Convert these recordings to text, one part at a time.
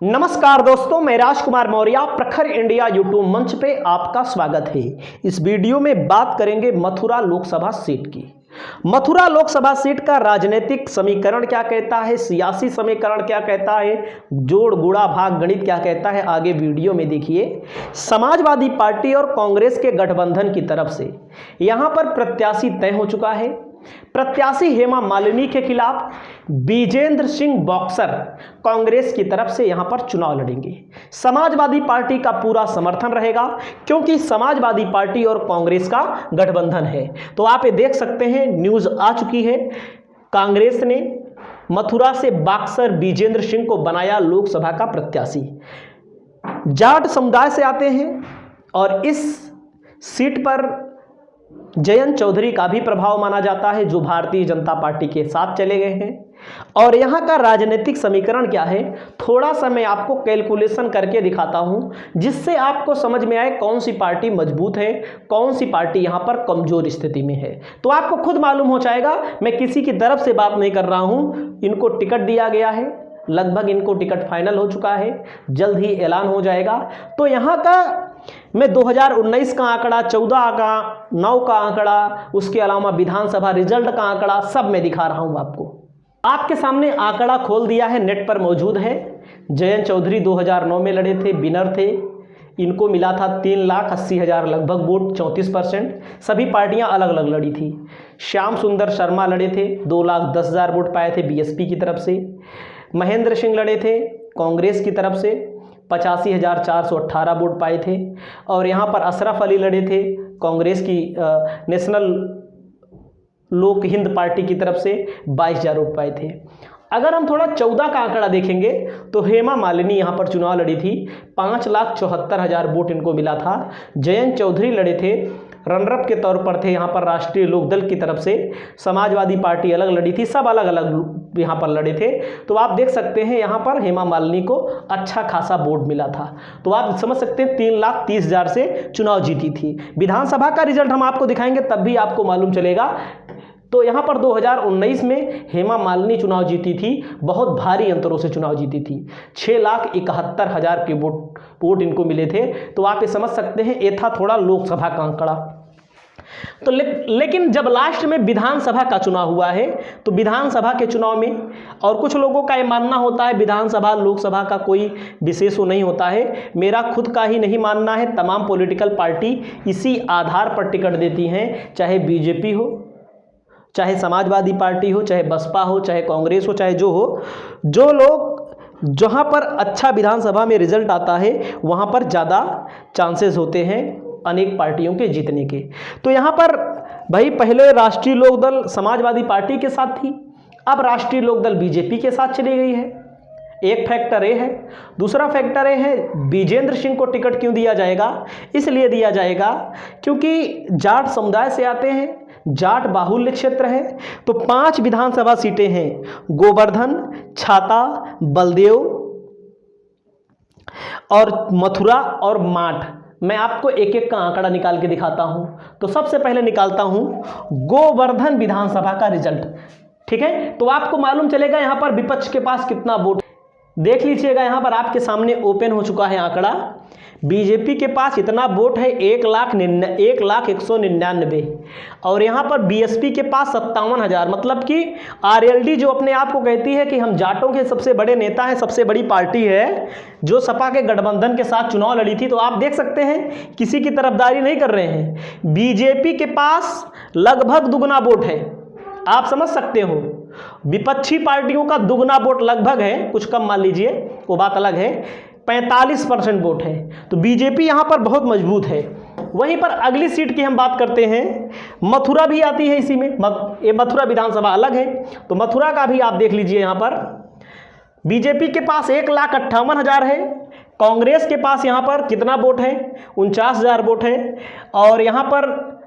नमस्कार दोस्तों, मैं राजकुमार मौर्य प्रखर इंडिया यूट्यूब मंच पे आपका स्वागत है। इस वीडियो में बात करेंगे मथुरा लोकसभा सीट की। मथुरा लोकसभा सीट का राजनीतिक समीकरण क्या कहता है, सियासी समीकरण क्या कहता है, जोड़ गुणा भाग गणित क्या कहता है, आगे वीडियो में देखिए। समाजवादी पार्टी और कांग्रेस के गठबंधन की तरफ से यहां पर प्रत्याशी तय हो चुका है। प्रत्याशी हेमा मालिनी के खिलाफ विजेंद्र सिंह बॉक्सर कांग्रेस की तरफ से यहां पर चुनाव लड़ेंगे। समाजवादी पार्टी का पूरा समर्थन रहेगा क्योंकि समाजवादी पार्टी और कांग्रेस का गठबंधन है। तो आप ये देख सकते हैं, न्यूज आ चुकी है। कांग्रेस ने मथुरा से बॉक्सर विजेंद्र सिंह को बनाया लोकसभा का प्रत्याशी। जाट समुदाय से आते हैं और इस सीट पर जयंत चौधरी का भी प्रभाव माना जाता है, जो भारतीय जनता पार्टी के साथ चले गए हैं। और यहाँ का राजनीतिक समीकरण क्या है, थोड़ा सा मैं आपको कैलकुलेशन करके दिखाता हूँ, जिससे आपको समझ में आए कौन सी पार्टी मजबूत है, कौन सी पार्टी यहाँ पर कमजोर स्थिति में है। तो आपको खुद मालूम हो जाएगा। मैं किसी की तरफ से बात नहीं कर रहा हूँ। इनको टिकट दिया गया है, लगभग इनको टिकट फाइनल हो चुका है, जल्द ही ऐलान हो जाएगा। तो यहाँ का मैं 2019 का आंकड़ा, 14 का, 9 का आंकड़ा, उसके अलावा विधानसभा रिजल्ट का आंकड़ा सब मैं दिखा रहा हूं आपको। आपके सामने आंकड़ा खोल दिया है, नेट पर मौजूद है। जयंत चौधरी 2009 में लड़े थे, विनर थे। इनको मिला था 3,80,000 लगभग वोट, 34%। सभी पार्टियां अलग अलग लड़ी थी। श्याम सुंदर शर्मा लड़े थे, 2,10,000 वोट पाए थे बीएसपी की तरफ से। महेंद्र सिंह लड़े थे कांग्रेस की तरफ से, 85,418 वोट पाए थे। और यहाँ पर अशरफ अली लड़े थे कांग्रेस की नेशनल लोक हिंद पार्टी की तरफ से, 22,000 वोट पाए थे। अगर हम थोड़ा 14 का आंकड़ा देखेंगे तो हेमा मालिनी यहाँ पर चुनाव लड़ी थी, 5,74,000 वोट इनको मिला था। जयंत चौधरी लड़े थे, रनरअप के तौर पर थे यहाँ पर राष्ट्रीय लोकदल की तरफ से। समाजवादी पार्टी अलग लड़ी थी, सब अलग अलग यहाँ पर लड़े थे। तो आप देख सकते हैं यहाँ पर हेमा मालिनी को अच्छा खासा वोट मिला था। तो आप समझ सकते हैं 3,30,000 से चुनाव जीती थी। विधानसभा का रिजल्ट हम आपको दिखाएंगे, तब भी आपको मालूम चलेगा। तो यहाँ पर 2019 में हेमा मालिनी चुनाव जीती थी, बहुत भारी अंतरों से चुनाव जीती थी। 6,71,000 के वोट इनको मिले थे। तो आप ये समझ सकते हैं, ये था थोड़ा लोकसभा का आंकड़ा। तो लेकिन जब लास्ट में विधानसभा का चुनाव हुआ है, तो विधानसभा के चुनाव में, और कुछ लोगों का ये मानना होता है विधानसभा लोकसभा का कोई विशेष वो नहीं होता है, मेरा खुद का ही नहीं मानना है। तमाम पॉलिटिकल पार्टी इसी आधार पर टिकट देती हैं, चाहे बीजेपी हो, चाहे समाजवादी पार्टी हो, चाहे बसपा हो, चाहे कांग्रेस हो, चाहे जो हो। जो लोग जहाँ पर अच्छा विधानसभा में रिजल्ट आता है, वहाँ पर ज़्यादा चांसेस होते हैं अनेक पार्टियों के जीतने के। तो यहाँ पर भाई पहले राष्ट्रीय लोकदल समाजवादी पार्टी के साथ थी, अब राष्ट्रीय लोकदल बीजेपी के साथ चली गई है। एक फैक्टर ये है। दूसरा फैक्टर ये है, विजेंद्र सिंह को टिकट क्यों दिया जाएगा? इसलिए दिया जाएगा क्योंकि जाट समुदाय से आते हैं, जाट बाहुल्य क्षेत्र है। तो 5 विधानसभा सीटें हैं, गोवर्धन, छाता, बलदेव और मथुरा और माठ। मैं आपको एक एक का आंकड़ा निकाल के दिखाता हूं। तो सबसे पहले निकालता हूं गोवर्धन विधानसभा का रिजल्ट, ठीक है। तो आपको मालूम चलेगा यहां पर विपक्ष के पास कितना वोट। देख लीजिएगा, यहां पर आपके सामने ओपन हो चुका है आंकड़ा। बीजेपी के पास इतना वोट है 1,199 और यहाँ पर बीएसपी के पास 57,000। मतलब कि आरएलडी जो अपने आप को कहती है कि हम जाटों के सबसे बड़े नेता हैं, सबसे बड़ी पार्टी है, जो सपा के गठबंधन के साथ चुनाव लड़ी थी। तो आप देख सकते हैं किसी की तरफदारी नहीं कर रहे हैं। बीजेपी के पास लगभग दुगना वोट है, आप समझ सकते हो। विपक्षी पार्टियों का दुगना वोट लगभग है, कुछ कम मान लीजिए, वो बात अलग है। 45% वोट है। तो बीजेपी यहां पर बहुत मजबूत है। वहीं पर अगली सीट की हम बात करते हैं, मथुरा भी आती है इसी में। ये मथुरा विधानसभा अलग है। तो मथुरा का भी आप देख लीजिए, यहां पर बीजेपी के पास 1,58,000 है। कांग्रेस के पास यहां पर कितना वोट है? 49,000 वोट है। और यहां पर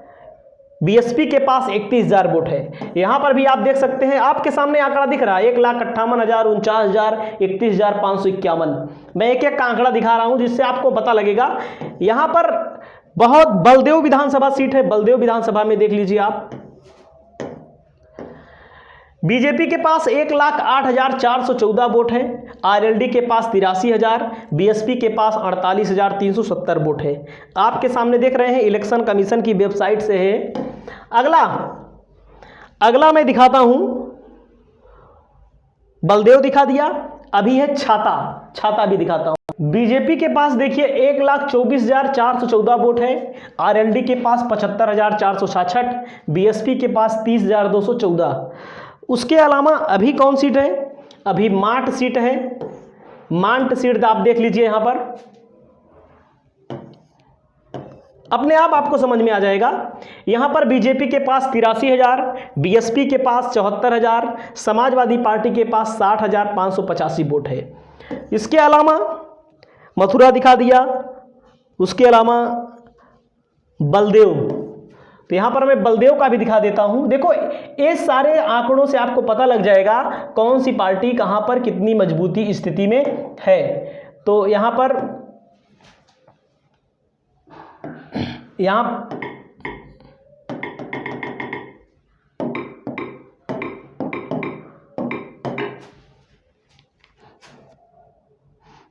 बीएसपी के पास 31,000 वोट है। यहां पर भी आप देख सकते हैं, आपके सामने आंकड़ा दिख रहा है 1,58,000, 49,000, 31,551। मैं एक एक का आंकड़ा दिखा रहा हूं जिससे आपको पता लगेगा। यहां पर बहुत बलदेव विधानसभा सीट है। बलदेव विधानसभा में देख लीजिए आप, बीजेपी के पास 1,08,414 वोट है, आरएलडी के पास 83,000, बीएसपी के पास 48,370 वोट है। आपके सामने देख रहे हैं, इलेक्शन कमीशन की वेबसाइट से है। अगला मैं दिखाता हूं, बलदेव दिखा दिया, अभी है छाता भी दिखाता हूं। बीजेपी के पास देखिए 1,24,414 वोट है, आरएलडी के पास 75,466, बीएसपी के पास 30,214। उसके अलावा अभी कौन सीट है, अभी मांट सीट है। मांट सीट आप देख लीजिए, यहां पर अपने आप आपको समझ में आ जाएगा। यहां पर बीजेपी के पास 83,000, बीएसपी के पास 74,000, समाजवादी पार्टी के पास 60,585 वोट है। इसके अलावा मथुरा दिखा दिया, उसके अलावा बलदेव, तो यहां पर मैं बलदेव का भी दिखा देता हूं। देखो, ये सारे आंकड़ों से आपको पता लग जाएगा कौन सी पार्टी कहां पर कितनी मजबूती स्थिति में है। तो यहां पर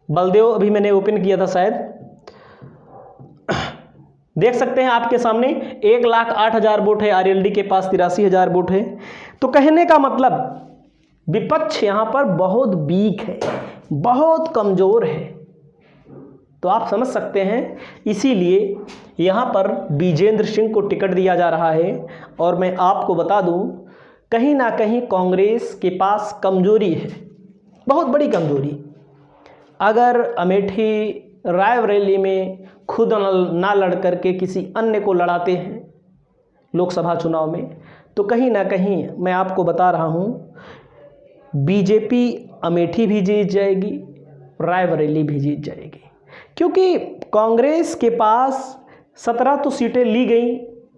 बलदेव अभी मैंने ओपन किया था शायद, देख सकते हैं आपके सामने 1,08,000 वोट है, आरएलडी के पास 83,000 वोट है। तो कहने का मतलब विपक्ष यहां पर बहुत वीक है, बहुत कमजोर है। तो आप समझ सकते हैं, इसीलिए यहां पर विजेंद्र सिंह को टिकट दिया जा रहा है। और मैं आपको बता दूं, कहीं ना कहीं कांग्रेस के पास कमजोरी है, बहुत बड़ी कमजोरी। अगर अमेठी रायबरेली में खुद ना लड़ करके किसी अन्य को लड़ाते हैं लोकसभा चुनाव में, तो कहीं ना कहीं मैं आपको बता रहा हूं, बीजेपी अमेठी भी जीत जाएगी, रायबरेली भी जीत जाएगी। क्योंकि कांग्रेस के पास 17 तो सीटें ली गई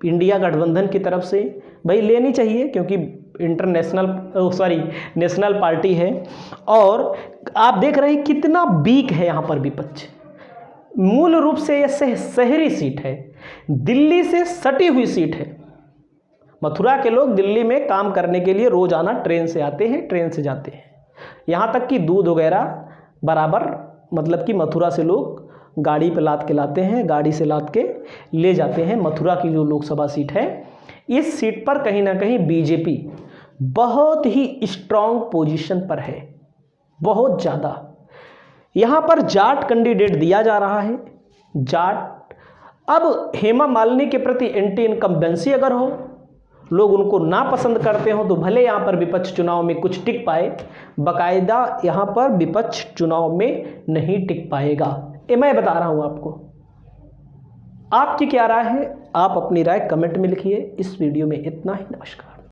इंडिया गठबंधन की तरफ से, भाई लेनी चाहिए क्योंकि नेशनल पार्टी है। और आप देख रहे हैं कितना वीक है यहाँ पर विपक्ष। मूल रूप से यह शहरी सीट है, दिल्ली से सटी हुई सीट है। मथुरा के लोग दिल्ली में काम करने के लिए रोजाना ट्रेन से आते हैं, ट्रेन से जाते हैं। यहाँ तक कि दूध वगैरह बराबर, मतलब कि मथुरा से लोग गाड़ी पे लाद के लाते हैं, गाड़ी से लाद के ले जाते हैं। मथुरा की जो लोकसभा सीट है, इस सीट पर कहीं ना कहीं बीजेपी बहुत ही स्ट्रांग पोजीशन पर है, बहुत ज़्यादा। यहाँ पर जाट कैंडिडेट दिया जा रहा है, जाट। अब हेमा मालिनी के प्रति एंटी इनकम्बेंसी अगर हो, लोग उनको ना पसंद करते हो, तो भले यहाँ पर विपक्ष चुनाव में कुछ टिक पाए, बाकायदा यहाँ पर विपक्ष चुनाव में नहीं टिक पाएगा। ये मैं बता रहा हूँ आपको। आपकी क्या राय है? आप अपनी राय कमेंट में लिखिए। इस वीडियो में इतना ही। नमस्कार।